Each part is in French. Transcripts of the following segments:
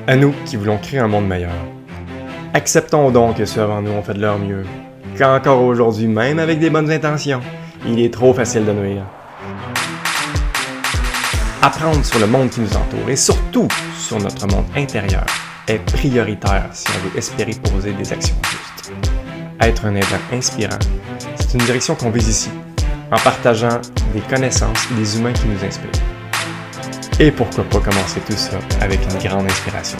À nous qui voulons créer un monde meilleur. Acceptons donc que ceux avant nous ont fait de leur mieux, qu'encore aujourd'hui, même avec des bonnes intentions, il est trop facile de nuire. Apprendre sur le monde qui nous entoure et surtout sur notre monde intérieur est prioritaire si on veut espérer poser des actions justes. Être un être inspirant, c'est une direction qu'on vise ici, en partageant des connaissances et des humains qui nous inspirent. Et pourquoi pas commencer tout ça avec une grande inspiration.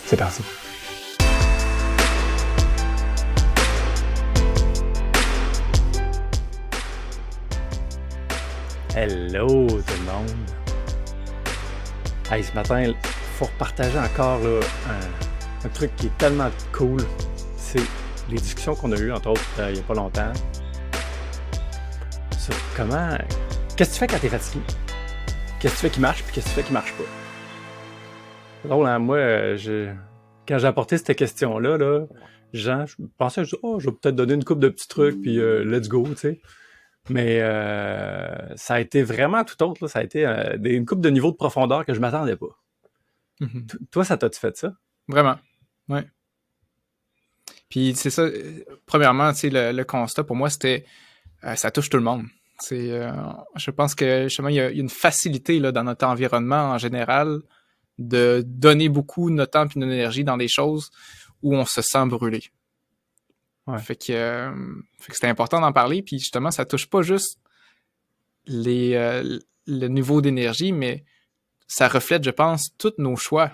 C'est parti. Hello tout le monde! Hey, ce matin, il faut repartager encore là, un truc qui est tellement cool. C'est les discussions qu'on a eues, entre autres, il n'y a pas longtemps. Sur comment... Qu'est-ce que tu fais quand tu es fatigué? Qu'est-ce que tu fais qui marche, puis qu'est-ce que tu fais qui marche pas? C'est drôle, hein? Moi, quand j'ai apporté cette question-là, là, Jean, je pensais, je vais peut-être donner une couple de petits trucs, puis let's go, tu sais. Mais ça a été vraiment tout autre. Là. Ça a été une couple de niveaux de profondeur que je m'attendais pas. Mm-hmm. Toi, ça t'a-tu fait ça? Vraiment, ouais. Puis c'est ça, premièrement, tu sais, le constat pour moi, c'était ça touche tout le monde. Je pense que justement, il y a une facilité là, dans notre environnement en général de donner beaucoup de notre temps et de notre énergie dans des choses où on se sent brûlé. Ouais. Fait que c'était important d'en parler, puis justement, ça touche pas juste le niveau d'énergie, mais ça reflète, je pense, tous nos choix,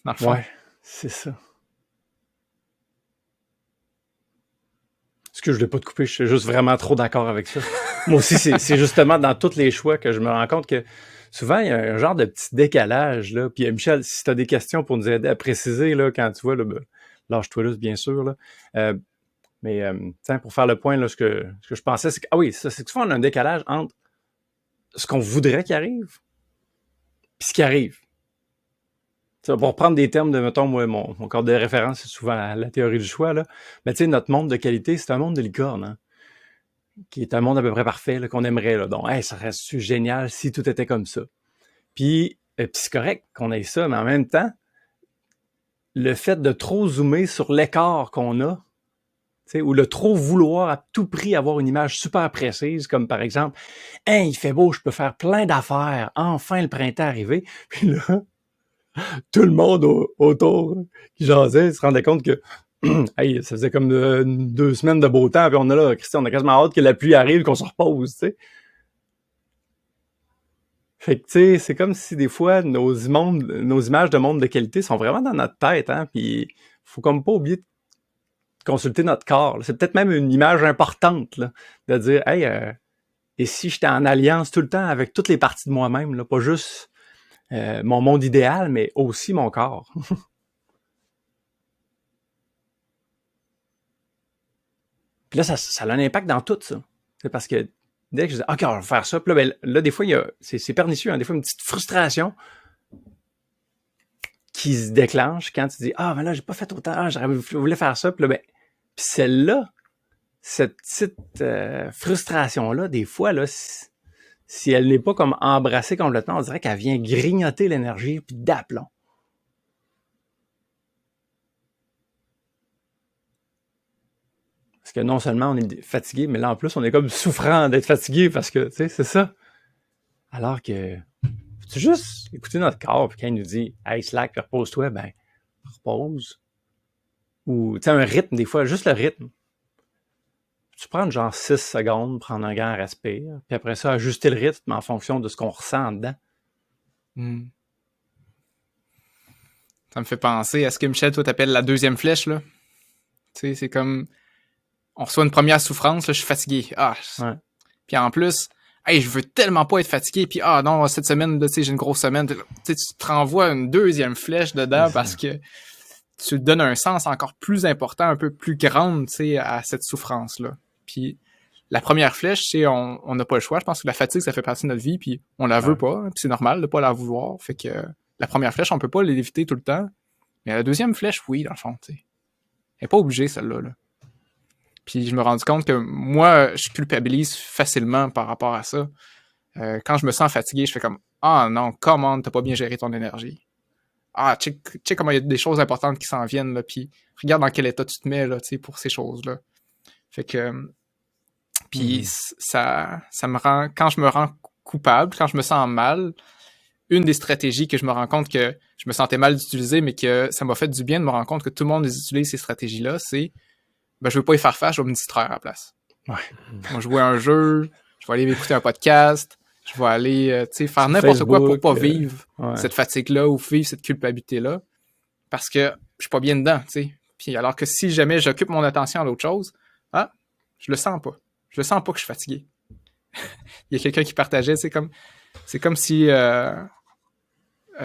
dans le fond. Ouais, c'est ça. Excuse, je ne l'ai pas te couper, je suis juste vraiment trop d'accord avec ça. Moi aussi, c'est justement dans tous les choix que je me rends compte que souvent, il y a un genre de petit décalage, là. Puis Michel, si tu as des questions pour nous aider à préciser, là, quand tu vois, là, lâche-toi là, bien sûr, là. Mais pour faire le point, là, ce que je pensais, c'est que, c'est que souvent on a un décalage entre ce qu'on voudrait qu'il arrive puis ce qui arrive. T'sais, pour reprendre des termes de, mettons, moi, mon cadre de référence, c'est souvent la théorie du choix, là. Mais tu sais, notre monde de qualité, c'est un monde de licorne, hein, qui est un monde à peu près parfait, là, qu'on aimerait, là. Donc, ça reste génial si tout était comme ça. Puis c'est correct qu'on ait ça, mais en même temps, le fait de trop zoomer sur l'écart qu'on a, ou le trop vouloir à tout prix avoir une image super précise, comme par exemple, « Hey, il fait beau, je peux faire plein d'affaires, enfin le printemps est arrivé. » Puis là, tout le monde autour qui jasait se rendait compte que hey, ça faisait comme 2 semaines de beau temps, puis on a là, Christian, on a quasiment hâte que la pluie arrive, qu'on se repose, tu sais. Fait que, tu sais, c'est comme si des fois, nos images de monde de qualité sont vraiment dans notre tête, hein, puis faut comme pas oublier de consulter notre corps. Là. C'est peut-être même une image importante, là, de dire, hey, et si j'étais en alliance tout le temps avec toutes les parties de moi-même, là, pas juste mon monde idéal, mais aussi mon corps. Puis là, ça a un impact dans tout ça. C'est parce que dès que je dis, OK, on va faire ça, puis là, des fois, c'est pernicieux, hein, des fois, une petite frustration qui se déclenche quand tu dis, mais là, j'ai pas fait autant, je voulais faire ça, puis là, puis celle-là, cette petite frustration-là, des fois, là, si elle n'est pas comme embrassée complètement, on dirait qu'elle vient grignoter l'énergie puis d'aplomb. Parce que non seulement on est fatigué, mais là en plus on est comme souffrant d'être fatigué parce que, tu sais, c'est ça. Alors que, faut juste écouter notre corps, puis quand il nous dit « Hey, slack, puis repose-toi », ben, repose. Ou, tu sais, un rythme, des fois, juste le rythme. Tu prends genre 6 secondes, prendre un grand respire, puis après ça, ajuster le rythme en fonction de ce qu'on ressent dedans. Ça me fait penser à ce que Michel, toi, t'appelles la deuxième flèche, là. Tu sais, c'est comme... On reçoit une première souffrance, là, je suis fatigué. Ouais. Puis en plus, hey, je veux tellement pas être fatigué, puis non, cette semaine, là, tu sais, j'ai une grosse semaine. Tu sais, tu te renvoies une deuxième flèche dedans parce que tu donnes un sens encore plus important, un peu plus grand, tu sais, à cette souffrance-là. Puis la première flèche, tu sais, on n'a pas le choix. Je pense que la fatigue, ça fait partie de notre vie, puis on la veut pas, puis c'est normal de pas la vouloir. Fait que la première flèche, on peut pas l'éviter tout le temps. Mais la deuxième flèche, oui, dans le fond, tu sais. Elle est pas obligée, celle-là, là. Puis je me rends compte que moi, je culpabilise facilement par rapport à ça. Quand je me sens fatigué, je fais comme « Ah non, comment t'as pas bien géré ton énergie? Ah, check comment il y a des choses importantes qui s'en viennent, là, puis regarde dans quel état tu te mets, là, tu sais, pour ces choses-là. » Fait que... Puis ça me rend... Quand je me rends coupable, quand je me sens mal, une des stratégies que je me rends compte que je me sentais mal d'utiliser, mais que ça m'a fait du bien de me rendre compte que tout le monde utilise ces stratégies-là, c'est je veux pas y faire face, je vais me distraire à la place. Ouais. Moi, jouer à un jeu, je vais aller m'écouter un podcast, je vais aller faire n'importe quoi pour pas vivre cette fatigue-là ou vivre cette culpabilité-là, parce que je suis pas bien dedans, tu sais. Puis alors que si jamais j'occupe mon attention à l'autre chose, je le sens pas. Je le sens pas que je suis fatigué. Il y a quelqu'un qui partageait, c'est comme si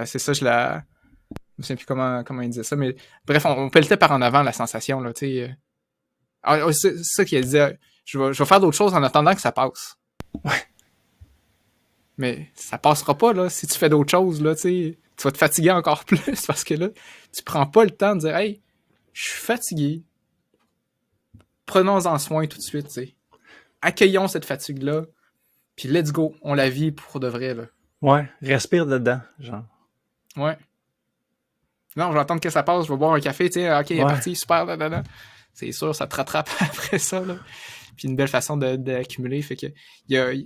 c'est ça, je me souviens plus comment il disait ça, mais bref, on pelletait par en avant la sensation, là, tu sais. C'est ça qu'il disait. Je vais faire d'autres choses en attendant que ça passe. Ouais. Mais ça passera pas, là, si tu fais d'autres choses, là, tu sais. Tu vas te fatiguer encore plus parce que là, tu prends pas le temps de dire « Hey, je suis fatigué. Prenons-en soin tout de suite, tu sais. Accueillons cette fatigue-là, puis let's go, on la vit pour de vrai, là. » Ouais, respire dedans, genre. Ouais. Non, je vais attendre que ça passe, je vais boire un café, tu sais, ok, il est parti, super, là. C'est sûr, ça te rattrape après ça, là. Puis une belle façon d'accumuler, fait que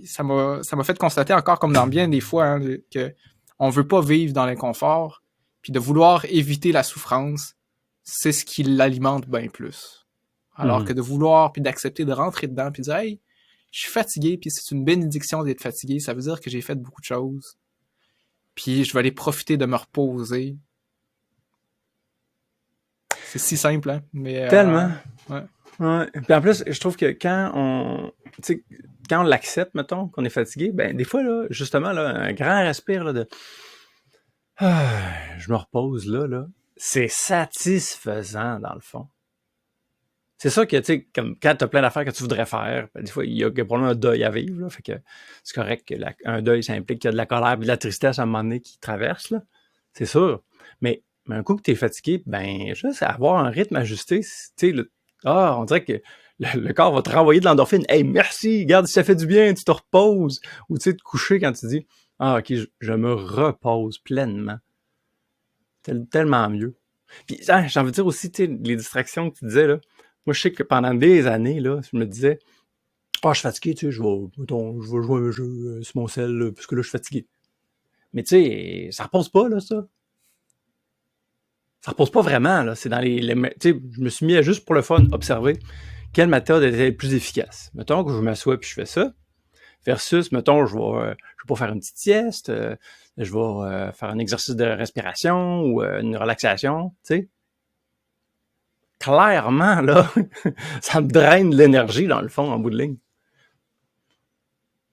ça m'a fait constater encore, comme dans bien des fois, hein, que on veut pas vivre dans l'inconfort, puis de vouloir éviter la souffrance, c'est ce qui l'alimente bien plus. Alors que de vouloir, puis d'accepter de rentrer dedans, puis de dire « Hey, je suis fatigué, puis c'est une bénédiction d'être fatigué, ça veut dire que j'ai fait beaucoup de choses. Puis je vais aller profiter de me reposer. » C'est si simple, hein? Mais, tellement. Ouais. Ouais. Puis en plus, je trouve que quand on l'accepte, mettons, qu'on est fatigué, ben des fois, là, justement, là, un grand respire là, de je me repose là, c'est satisfaisant dans le fond. C'est ça que, tu sais, comme quand t'as plein d'affaires que tu voudrais faire, ben, des fois, il y a probablement un deuil à vivre, là, fait que c'est correct que un deuil, ça implique qu'il y a de la colère et de la tristesse à un moment donné qui traverse, là. C'est sûr. Mais un coup que t'es fatigué, ben, juste avoir un rythme ajusté, tu sais, on dirait que le corps va te renvoyer de l'endorphine. Hey, merci, regarde, si ça fait du bien, tu te reposes. Ou tu sais, te coucher quand tu dis, ok, je me repose pleinement. Tellement mieux. Puis, j'ai envie de dire aussi, tu sais, les distractions que tu disais, là. Moi, je sais que pendant des années, là, je me disais, je suis fatigué, tu sais, je vais jouer un jeu sur mon cell, là, parce que là, je suis fatigué. Mais tu sais, ça repose pas, là, ça. Ça repose pas vraiment, là. C'est dans tu sais, je me suis mis à juste pour le fun observer quelle méthode était plus efficace. Mettons que je m'assois puis je fais ça, versus, mettons, je vais pas faire une petite sieste, je vais faire un exercice de respiration ou une relaxation, tu sais. Clairement, là, ça me draine de l'énergie, dans le fond, en bout de ligne.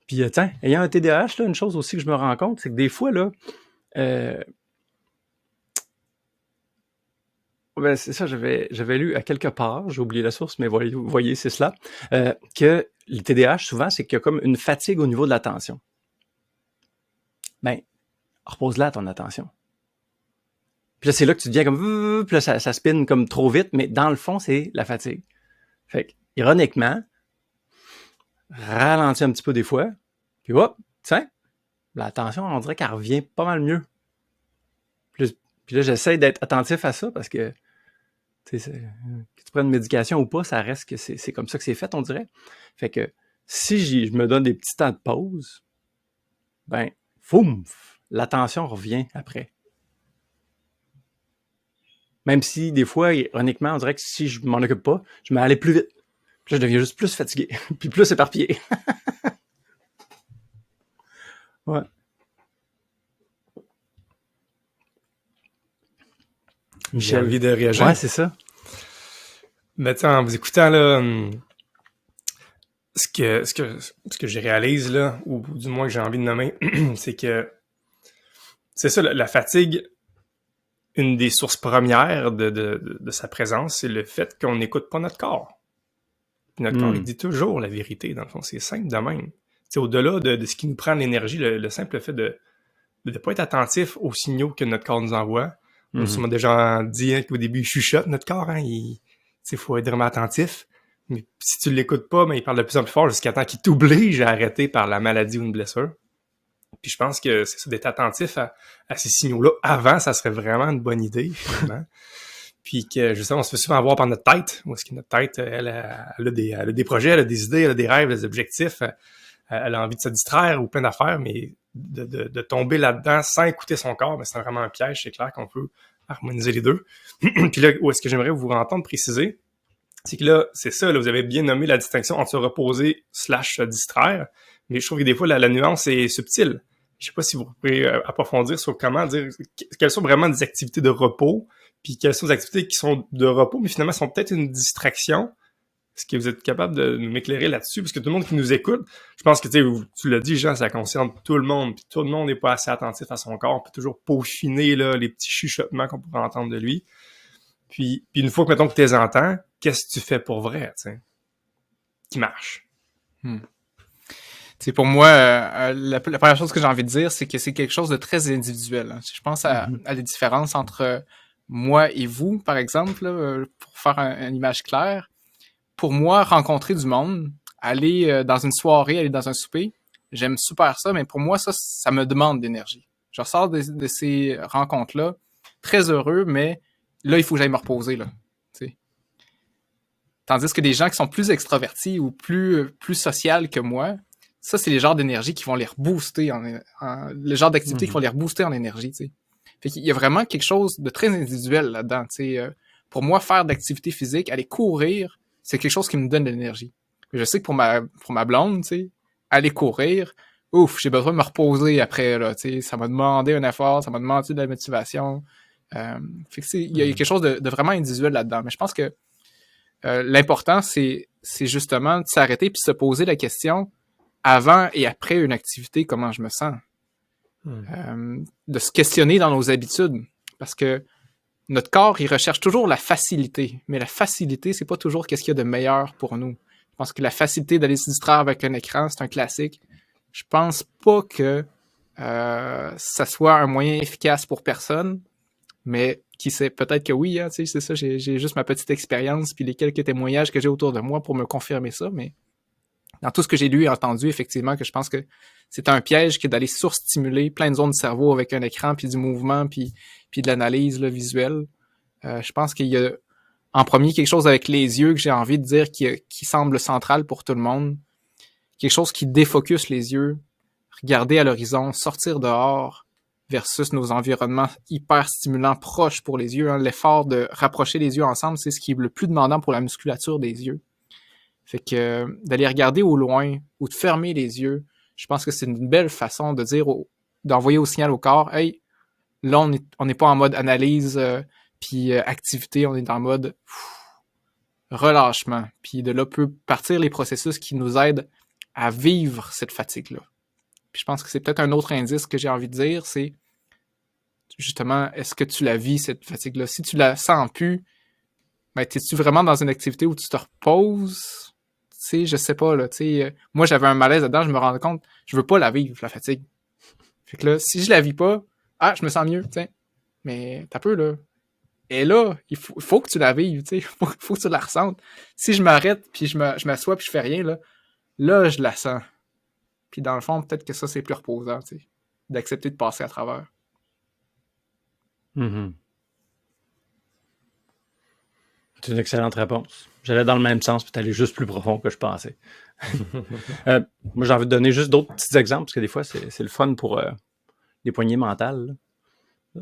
Puis, tiens, ayant un TDAH, là, une chose aussi que je me rends compte, c'est que des fois, là, ben, c'est ça, j'avais lu à quelque part, j'ai oublié la source, mais voyez, c'est cela, que le TDAH, souvent, c'est qu'il y a comme une fatigue au niveau de l'attention. Ben, repose-la ton attention. Puis là, c'est là que tu deviens comme... Puis là, ça spinne comme trop vite, mais dans le fond, c'est la fatigue. Fait que, ironiquement, ralentis un petit peu des fois, puis hop, tiens, l'attention, on dirait qu'elle revient pas mal mieux. Puis là, j'essaie d'être attentif à ça parce que que tu prennes une médication ou pas, ça reste que c'est comme ça que c'est fait, on dirait. Fait que si je me donne des petits temps de pause, ben, foum, l'attention revient après. Même si, des fois, ironiquement, on dirait que si je m'en occupe pas, je m'en aller plus vite. Puis là, je deviens juste plus fatigué, puis plus éparpillé. Ouais. J'ai envie de réagir. Ouais, c'est ça. Mais en vous écoutant, là, ce que je réalise, là, ou du moins que j'ai envie de nommer, c'est que c'est ça, la fatigue, une des sources premières de sa présence, c'est le fait qu'on n'écoute pas notre corps. Puis notre corps, il dit toujours la vérité, dans le fond. C'est simple de même. T'sais, au-delà de ce qui nous prend de l'énergie, le simple fait de ne pas être attentif aux signaux que notre corps nous envoie. On a sûrement déjà dit qu'au début, il chuchote notre corps. Hein, il faut être vraiment attentif. Mais si tu ne l'écoutes pas, il parle de plus en plus fort jusqu'à temps qu'il t'oblige à arrêter par la maladie ou une blessure. Puis je pense que c'est ça, d'être attentif à ces signaux-là avant, ça serait vraiment une bonne idée, finalement. Puis que, justement, on se fait souvent avoir par notre tête, où est-ce que notre tête, elle a des projets, elle a des idées, elle a des rêves, des objectifs, elle a envie de se distraire ou plein d'affaires, mais de tomber là-dedans sans écouter son corps, ben c'est vraiment un piège, c'est clair qu'on peut harmoniser les deux. Puis là, où est-ce que j'aimerais vous entendre préciser, c'est que là, c'est ça, là, vous avez bien nommé la distinction entre se reposer / se distraire, mais je trouve que des fois, la nuance est subtile. Je sais pas si vous pouvez approfondir sur comment dire quelles sont vraiment des activités de repos, puis quelles sont des activités qui sont de repos, mais finalement sont peut-être une distraction. Est-ce que vous êtes capable de m'éclairer là-dessus? Parce que tout le monde qui nous écoute, je pense que tu l'as dit, Jean, ça concerne tout le monde, puis tout le monde n'est pas assez attentif à son corps, on peut toujours peaufiner là, les petits chuchotements qu'on pourrait entendre de lui. Puis une fois que, mettons, que tu les entends, qu'est-ce que tu fais pour vrai, tu sais, qui marche? C'est pour moi, la première chose que j'ai envie de dire, c'est que c'est quelque chose de très individuel. Hein. Je pense à des différences entre moi et vous, par exemple, là, pour faire une image claire. Pour moi, rencontrer du monde, aller dans une soirée, aller dans un souper, j'aime super ça, mais pour moi, ça me demande d'énergie. Je ressors de ces rencontres-là très heureux, mais là, il faut que j'aille me reposer, là. T'sais. Tandis que des gens qui sont plus extravertis ou plus social que moi, ça, c'est les genres d'énergie qui vont les rebooster le genre d'activité qui vont les rebooster en énergie, tu sais. Fait qu'il y a vraiment quelque chose de très individuel là-dedans, tu sais. Pour moi, faire d'activité physique, aller courir, c'est quelque chose qui me donne de l'énergie. Je sais que pour ma blonde, tu sais, aller courir, ouf, j'ai besoin de me reposer après, là, tu sais. Ça m'a demandé un effort, ça m'a demandé de la motivation. Fait que il y a quelque chose de vraiment individuel là-dedans. Mais je pense que l'important, c'est justement de s'arrêter puis se poser la question avant et après une activité, comment je me sens. De se questionner dans nos habitudes. Parce que notre corps, il recherche toujours la facilité. Mais la facilité, c'est pas toujours qu'est-ce qu'il y a de meilleur pour nous. Je pense que la facilité d'aller se distraire avec un écran, c'est un classique. Je pense pas que ça soit un moyen efficace pour personne. Mais qui sait, peut-être que oui, hein, tu sais, c'est ça, j'ai juste ma petite expérience puis les quelques témoignages que j'ai autour de moi pour me confirmer ça, mais dans tout ce que j'ai lu et entendu, effectivement, que je pense que c'est un piège que d'aller surstimuler plein de zones du cerveau avec un écran, puis du mouvement, puis de l'analyse là, visuelle. Je pense qu'il y a, en premier, quelque chose avec les yeux que j'ai envie de dire qui semble central pour tout le monde. Quelque chose qui défocus les yeux, regarder à l'horizon, sortir dehors, versus nos environnements hyper stimulants proches pour les yeux. Hein. L'effort de rapprocher les yeux ensemble, c'est ce qui est le plus demandant pour la musculature des yeux. Fait que d'aller regarder au loin ou de fermer les yeux, je pense que c'est une belle façon de dire, d'envoyer au signal au corps, hey, là on n'est pas en mode analyse puis activité, on est en mode relâchement. Puis de là peut partir les processus qui nous aident à vivre cette fatigue-là. Puis je pense que c'est peut-être un autre indice que j'ai envie de dire, c'est justement, est-ce que tu la vis, cette fatigue-là? Si tu la sens plus, ben, es-tu vraiment dans une activité où tu te reposes? Tu sais, je sais pas, là, tu sais, moi, j'avais un malaise là-dedans, je me rendais compte, je veux pas la vivre, la fatigue. Fait que là, si je la vis pas, je me sens mieux, tu sais. Mais t'as peu, là. Et là, il faut que tu la vives, tu sais, faut que tu la ressentes. Si je m'arrête, puis je m'assois, puis je fais rien, là, je la sens. Puis dans le fond, peut-être que ça, c'est plus reposant, tu sais, d'accepter de passer à travers. C'est une excellente réponse. J'allais dans le même sens, puis t'allais juste plus profond que je pensais. Moi, j'ai envie de donner juste d'autres petits exemples, parce que des fois, c'est le fun pour les poignées mentales. Là.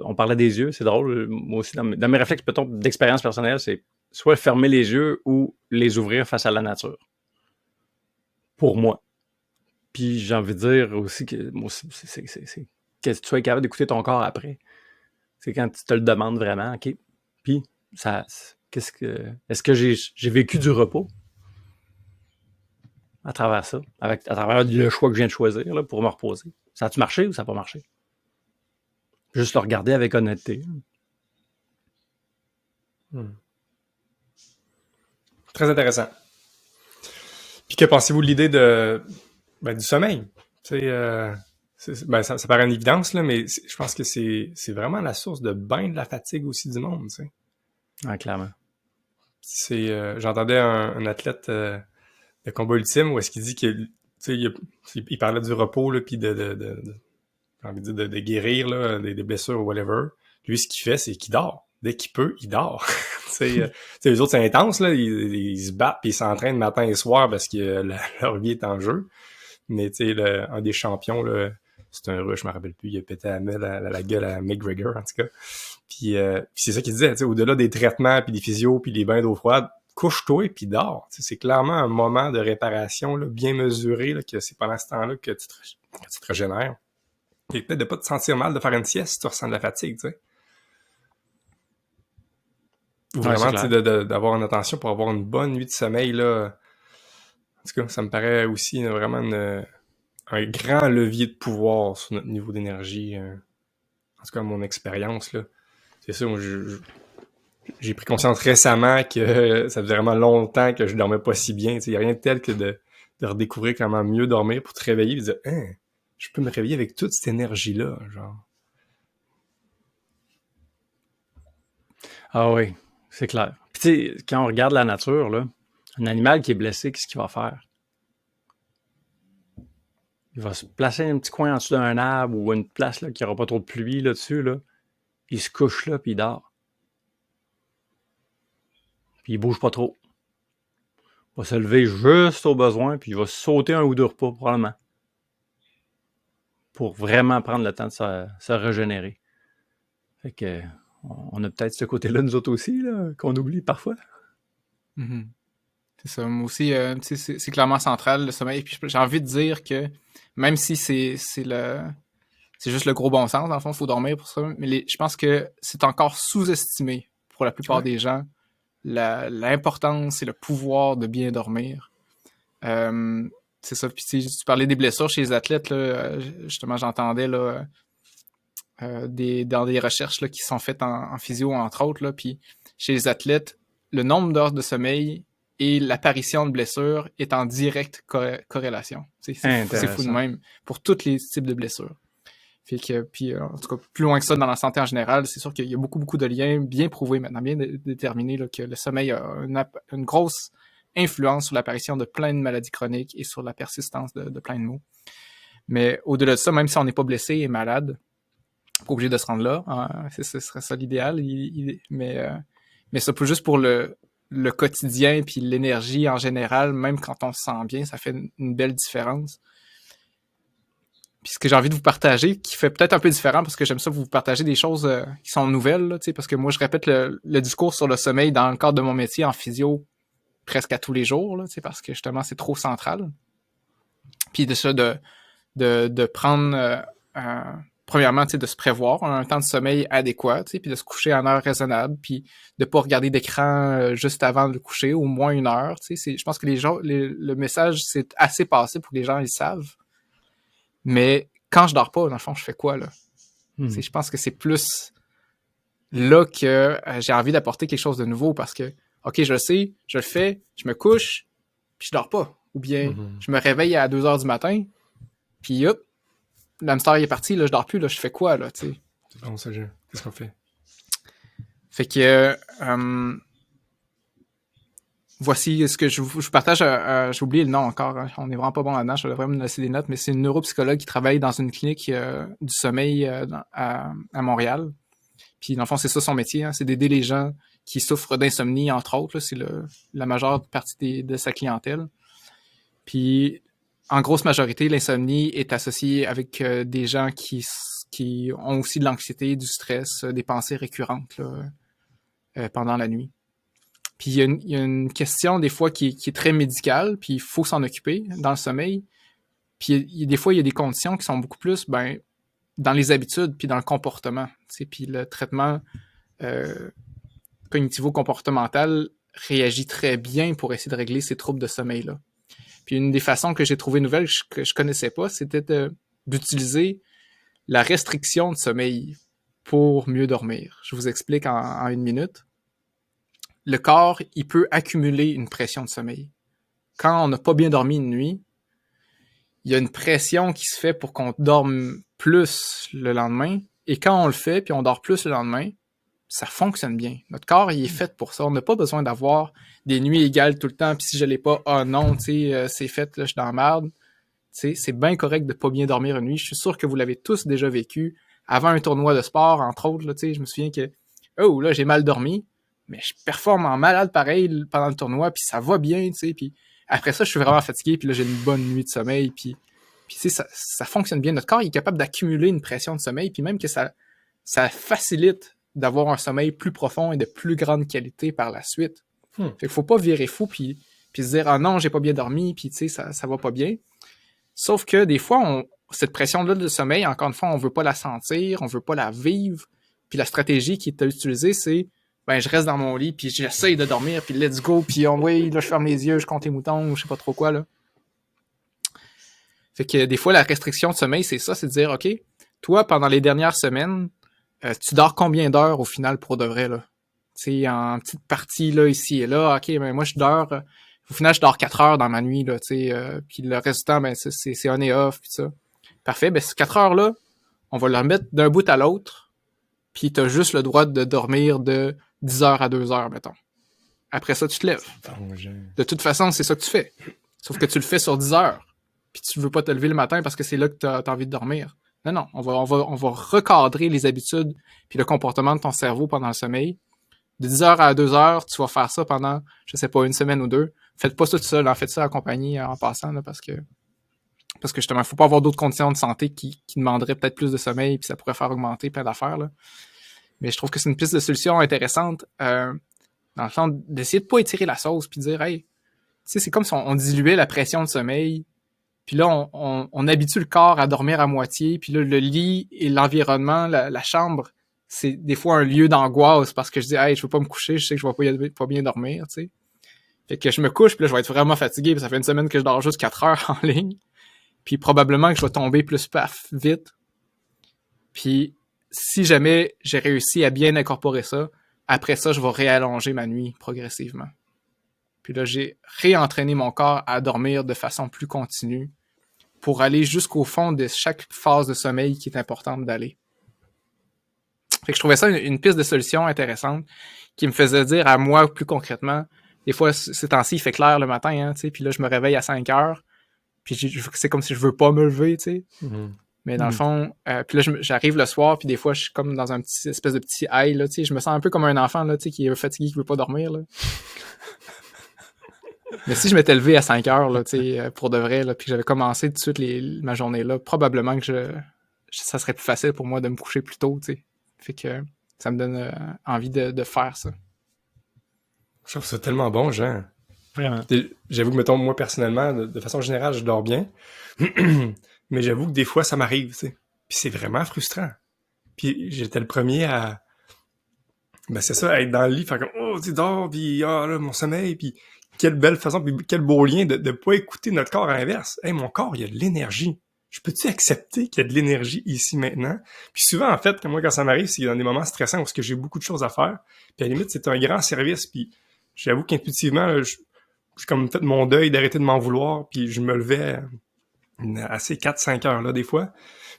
On parlait des yeux, c'est drôle. Moi aussi, dans mes réflexes, peut-être d'expérience personnelle, c'est soit fermer les yeux ou les ouvrir face à la nature. Pour moi. Puis j'ai envie de dire aussi que moi, c'est que tu sois capable d'écouter ton corps après. C'est quand tu te le demandes vraiment, OK. Puis, est-ce que j'ai vécu du repos à travers ça, à travers le choix que je viens de choisir là, pour me reposer? Ça a-tu marché ou ça n'a pas marché? Juste le regarder avec honnêteté. Très intéressant. Puis que pensez-vous de l'idée du sommeil? Tu sais, ça paraît une évidence, là, mais je pense que c'est vraiment la source de bien de la fatigue aussi du monde, tu sais. Ah, clairement. J'entendais un athlète de combat ultime où est-ce qu'il dit que, tu sais, il parlait du repos, là, puis de j'ai envie de dire, de guérir là, des blessures ou whatever. Lui, ce qu'il fait, c'est qu'il dort. Dès qu'il peut, il dort. Les autres, c'est intense, là. Ils se battent puis ils s'entraînent matin et soir parce que leur vie est en jeu. Mais tu sais, un des champions, là, c'est un russe, je me rappelle plus, il a pété la gueule à McGregor, en tout cas. Puis c'est ça qu'il disait, tu sais, au-delà des traitements, puis des physios, puis des bains d'eau froide, couche-toi et puis dors. Tu sais, c'est clairement un moment de réparation là, bien mesuré, là, que c'est pendant ce temps-là que tu te régénères. Et peut-être de pas te sentir mal de faire une sieste si tu ressens de la fatigue, tu sais. Ou vraiment, tu sais, d'avoir une attention pour avoir une bonne nuit de sommeil, là. En tout cas, ça me paraît aussi vraiment un grand levier de pouvoir sur notre niveau d'énergie. En tout cas, mon expérience, là. C'est ça, moi, j'ai pris conscience récemment que ça faisait vraiment longtemps que je dormais pas si bien. Il n'y a rien de tel que de redécouvrir comment mieux dormir pour te réveiller et dire « Hein, je peux me réveiller avec toute cette énergie-là. » genre. Ah oui, c'est clair. Puis tu sais, quand on regarde la nature, là, un animal qui est blessé, qu'est-ce qu'il va faire? Il va se placer un petit coin en dessous d'un arbre ou une place là, qui n'aura pas trop de pluie là-dessus. Là. Il se couche là, puis il dort. Puis il bouge pas trop. Il va se lever juste au besoin, puis il va sauter un ou deux repas, probablement. Pour vraiment prendre le temps de se régénérer. Fait que on a peut-être ce côté-là, nous autres aussi, là, qu'on oublie parfois. Mm-hmm. C'est ça. Moi aussi, c'est clairement central, le sommeil. Puis j'ai envie de dire que même si c'est juste le gros bon sens, dans le fond, il faut dormir pour ça, mais je pense que c'est encore sous-estimé pour la plupart des gens, l'importance et le pouvoir de bien dormir. C'est ça. Puis tu parlais des blessures chez les athlètes, là, justement, j'entendais là, dans des recherches là, qui sont faites en physio, entre autres, là, puis chez les athlètes, le nombre d'heures de sommeil et l'apparition de blessures est en directe corrélation. C'est fou de même pour tous les types de blessures. Fait que, puis, en tout cas, plus loin que ça dans la santé en général, c'est sûr qu'il y a beaucoup de liens bien prouvés maintenant, bien déterminés, là, que le sommeil a une grosse influence sur l'apparition de plein de maladies chroniques et sur la persistance de plein de maux. Mais au-delà de ça, même si on n'est pas blessé et malade, pas obligé de se rendre là, hein, ce serait ça l'idéal, mais ça peut juste pour le quotidien puis l'énergie en général, même quand on se sent bien, ça fait une belle différence. Puis ce que j'ai envie de vous partager, qui fait peut-être un peu différent, parce que j'aime ça vous partager des choses qui sont nouvelles, là, parce que moi, je répète le discours sur le sommeil dans le cadre de mon métier en physio presque à tous les jours, là, parce que justement, c'est trop central. Puis de prendre, premièrement, de se prévoir un temps de sommeil adéquat, puis de se coucher à une heure raisonnable, puis de pas regarder d'écran juste avant de coucher, au moins 1 heure. Je pense que le message, c'est assez passé pour que les gens ils savent. Mais quand je dors pas, dans le fond, je fais quoi, là? Je pense que c'est plus là que j'ai envie d'apporter quelque chose de nouveau parce que, OK, je le sais, je le fais, je me couche, puis je dors pas. Ou bien, je me réveille à 2 heures du matin, puis hop, l'hamster il est parti, là, je dors plus, là, je fais quoi, là, tu sais? C'est bon, ça, qu'est-ce qu'on fait? Fait que, voici ce que je vous partage. J'ai oublié le nom encore. Hein. On est vraiment pas bon là-dedans. Je devrais me laisser des notes. Mais c'est une neuropsychologue qui travaille dans une clinique du sommeil à Montréal. Puis, dans le fond, c'est ça son métier. Hein. C'est d'aider les gens qui souffrent d'insomnie, entre autres. Là. C'est la majeure partie de sa clientèle. Puis, en grosse majorité, l'insomnie est associée avec des gens qui ont aussi de l'anxiété, du stress, des pensées récurrentes là, pendant la nuit. Puis il y a une question des fois qui est très médicale, puis il faut s'en occuper dans le sommeil. Puis des fois, il y a des conditions qui sont beaucoup plus dans les habitudes, puis dans le comportement. Puis le traitement cognitivo-comportemental réagit très bien pour essayer de régler ces troubles de sommeil-là. Puis une des façons que j'ai trouvé nouvelle, que je connaissais pas, c'était d'utiliser la restriction de sommeil pour mieux dormir. Je vous explique en 1 minute. Le corps, il peut accumuler une pression de sommeil. Quand on n'a pas bien dormi une nuit, il y a une pression qui se fait pour qu'on dorme plus le lendemain. Et quand on le fait, puis on dort plus le lendemain, ça fonctionne bien. Notre corps, il est fait pour ça. On n'a pas besoin d'avoir des nuits égales tout le temps. Puis si je l'ai pas, non, tu sais, c'est fait, là, je suis dans la merde. sais, c'est bien correct de pas bien dormir une nuit. Je suis sûr que vous l'avez tous déjà vécu. Avant un tournoi de sport, entre autres, là, tu sais, je me souviens que oh là, j'ai mal dormi, mais je performe en malade pareil pendant le tournoi, puis ça va bien, tu sais, puis après ça, je suis vraiment fatigué, puis là, j'ai une bonne nuit de sommeil, puis tu sais, ça fonctionne bien. Notre corps il est capable d'accumuler une pression de sommeil, puis même que ça facilite d'avoir un sommeil plus profond et de plus grande qualité par la suite. Fait qu'il faut pas virer fou, puis se dire « Ah non, j'ai pas bien dormi, puis tu sais, ça va pas bien ». Sauf que des fois, cette pression-là de sommeil, encore une fois, on veut pas la sentir, on veut pas la vivre. Puis la stratégie qui est utilisée, c'est ben je reste dans mon lit, puis j'essaye de dormir, puis let's go, puis oui, là je ferme les yeux, je compte les moutons, ou je sais pas trop quoi là. Fait que des fois, la restriction de sommeil, c'est ça, c'est de dire OK, toi, pendant les dernières semaines, tu dors combien d'heures au final pour de vrai là? Tu sais, en petite partie là, ici et là, OK, ben moi je dors. Au final, je dors 4 heures dans ma nuit, là, tu sais, puis le reste du temps, ben, c'est on et off, puis ça. Parfait, ben, ces 4 heures-là, on va le remettre d'un bout à l'autre, puis t'as juste le droit de dormir de 10 heures à 2 heures, mettons. Après ça, tu te lèves. De toute façon, c'est ça que tu fais. Sauf que tu le fais sur 10 heures, puis tu veux pas te lever le matin parce que c'est là que t'as envie de dormir. Non, on va recadrer les habitudes puis le comportement de ton cerveau pendant le sommeil. De 10 heures à 2 heures, tu vas faire ça pendant, je sais pas, une semaine ou deux. Faites pas ça tout seul, faites ça accompagné en passant, là, parce que justement, il faut pas avoir d'autres conditions de santé qui demanderaient peut-être plus de sommeil, puis ça pourrait faire augmenter plein d'affaires, là. Mais je trouve que c'est une piste de solution intéressante, dans le sens d'essayer de pas étirer la sauce, puis de dire, hey, tu sais, c'est comme si on diluait la pression de sommeil, puis là, on habitue le corps à dormir à moitié, puis là, le lit et l'environnement, la chambre, c'est des fois un lieu d'angoisse, parce que je dis, hey, je veux pas me coucher, je sais que je vais pas bien dormir, tu sais. Fait que je me couche, puis là, je vais être vraiment fatigué, puis ça fait une semaine que je dors juste 4 heures en ligne. Puis probablement que je vais tomber plus paf vite. Puis si jamais j'ai réussi à bien incorporer ça, après ça, je vais réallonger ma nuit progressivement. Puis là, j'ai réentraîné mon corps à dormir de façon plus continue pour aller jusqu'au fond de chaque phase de sommeil qui est importante d'aller. Fait que je trouvais ça une piste de solution intéressante qui me faisait dire à moi plus concrètement, des fois, ces temps-ci, il fait clair le matin, hein, tu sais, puis là, je me réveille à 5 heures, puis c'est comme si je veux pas me lever, tu sais. Mais dans le fond, puis là, j'arrive le soir, puis des fois, je suis comme dans un petit espèce de petit high, là, tu sais, je me sens un peu comme un enfant, là, tu sais, qui est fatigué, qui veut pas dormir, là. Mais si je m'étais levé à 5 heures, là, tu sais, pour de vrai, là, puis que j'avais commencé tout de suite ma journée là, probablement que ça serait plus facile pour moi de me coucher plus tôt, tu sais. Fait que ça me donne envie de faire ça. Je trouve ça tellement bon, Jean. Vraiment. J'avoue que, mettons, moi, personnellement, de façon générale, je dors bien. Mais j'avoue que des fois, ça m'arrive, tu sais. Puis c'est vraiment frustrant. Puis j'étais le premier à... Ben c'est ça, à être dans le lit, faire comme « Oh, tu dors, puis ah, là, mon sommeil, puis quelle belle façon, puis quel beau lien de pas écouter notre corps à l'inverse. Hey, mon corps, il y a de l'énergie. Je peux-tu accepter qu'il y a de l'énergie ici, maintenant? » Puis souvent, en fait, quand ça m'arrive, c'est dans des moments stressants où j'ai beaucoup de choses à faire. Puis à la limite, c'est un grand service, puis j'avoue qu'intuitivement, là, j'ai comme fait mon deuil d'arrêter de m'en vouloir, puis je me levais à ces 4-5 heures, là, des fois.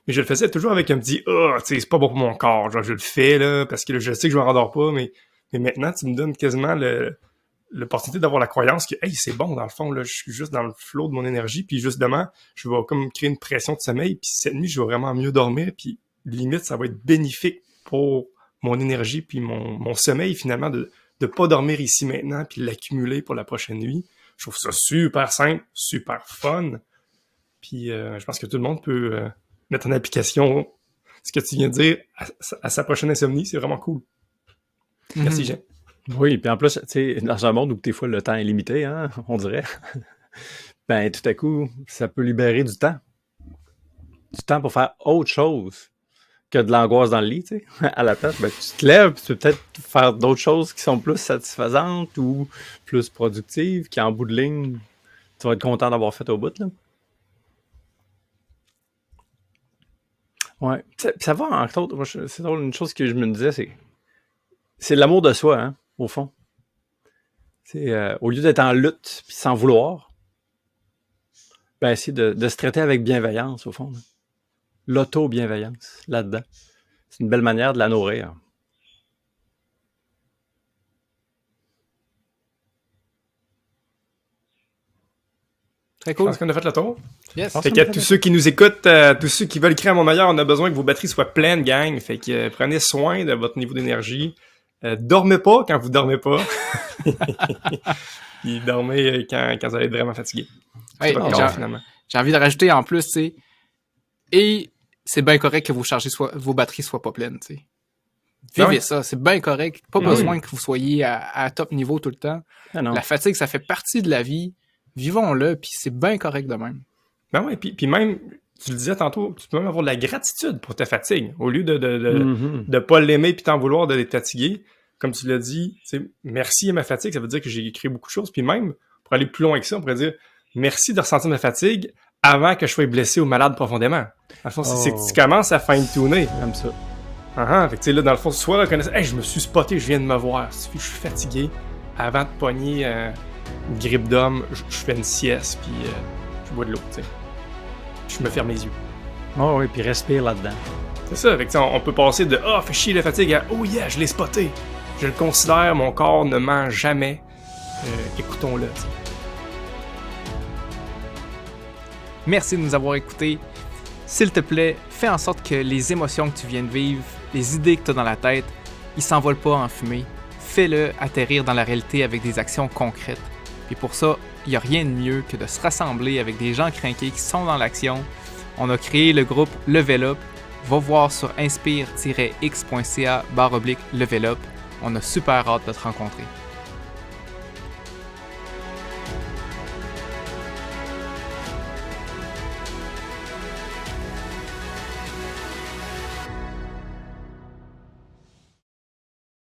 Mais je le faisais toujours avec un petit « Ah, tu sais, c'est pas bon pour mon corps. » Genre, je le fais, là, parce que là, je sais que je me rendors pas, mais maintenant, tu me donnes quasiment l'opportunité d'avoir la croyance que « Hey, c'est bon, dans le fond, là, je suis juste dans le flow de mon énergie, puis justement, je vais comme créer une pression de sommeil, puis cette nuit, je vais vraiment mieux dormir, puis limite, ça va être bénéfique pour mon énergie, puis mon sommeil, finalement, de pas dormir ici maintenant, puis l'accumuler pour la prochaine nuit. » Je trouve ça super simple, super fun. Puis je pense que tout le monde peut mettre en application ce que tu viens de dire à sa prochaine insomnie. C'est vraiment cool. Merci, Jean. Oui, puis en plus, tu sais, dans un monde où des fois le temps est limité, hein, on dirait, ben tout à coup, ça peut libérer du temps. Du temps pour faire autre chose que de l'angoisse dans le lit, tu sais. À la place, ben, tu te lèves, tu peux peut-être faire d'autres choses qui sont plus satisfaisantes ou plus productives, qui en bout de ligne, tu vas être content d'avoir fait au bout, là. Ouais. Ça va, entre autres, moi, c'est drôle, une chose que je me disais, c'est l'amour de soi, hein, au fond. C'est au lieu d'être en lutte puis sans vouloir, ben essayer de se traiter avec bienveillance, au fond. Là. L'auto-bienveillance, là-dedans. C'est une belle manière de la nourrir. Très Je cool. pense qu'on a fait le tour. Yes. Fait qu'à tous ceux qui nous écoutent, tous ceux qui veulent créer un monde meilleur, on a besoin que vos batteries soient pleines, gang. Fait que prenez soin de votre niveau d'énergie. Dormez pas quand vous dormez pas. Puis dormez quand vous allez être vraiment fatigué. Hey, Finalement. j'ai envie de rajouter en plus, tu sais, et c'est bien correct que vos batteries soient pas pleines, tu sais. Vivez ça, c'est bien correct. Pas besoin que vous soyez à top niveau tout le temps. Ah non. La fatigue, ça fait partie de la vie. Vivons-le, puis c'est bien correct de même. Ben ouais, puis même, tu le disais tantôt, tu peux même avoir de la gratitude pour ta fatigue. Au lieu de pas l'aimer puis t'en vouloir d'être fatigué, comme tu l'as dit, tu sais, merci à ma fatigue, ça veut dire que j'ai créé beaucoup de choses. Puis même, pour aller plus loin que ça, on pourrait dire merci de ressentir ma fatigue avant que je sois blessé ou malade profondément. Dans le fond, c'est que tu commences à fine-tuner. J'aime ça. Fait que tu sais, là, dans le fond, soit reconnaissant, hey, je me suis spoté, je viens de me voir. Si je suis fatigué, avant de pogner une grippe d'homme, je fais une sieste, puis je bois de l'eau, tu sais. Je me ferme les yeux. Oh oui, puis respire là-dedans. C'est ça, fait que on peut passer de « Ah, fait chier la fatigue » à « Oh yeah, je l'ai spoté ». Je le considère, mon corps ne ment jamais. Écoutons-le, t'sais. Merci de nous avoir écoutés. S'il te plaît, fais en sorte que les émotions que tu viens de vivre, les idées que tu as dans la tête, ils s'envolent pas en fumée. Fais-le atterrir dans la réalité avec des actions concrètes. Et pour ça, il n'y a rien de mieux que de se rassembler avec des gens crinqués qui sont dans l'action. On a créé le groupe Level Up. Va voir sur inspire-x.ca/levelup. On a super hâte de te rencontrer.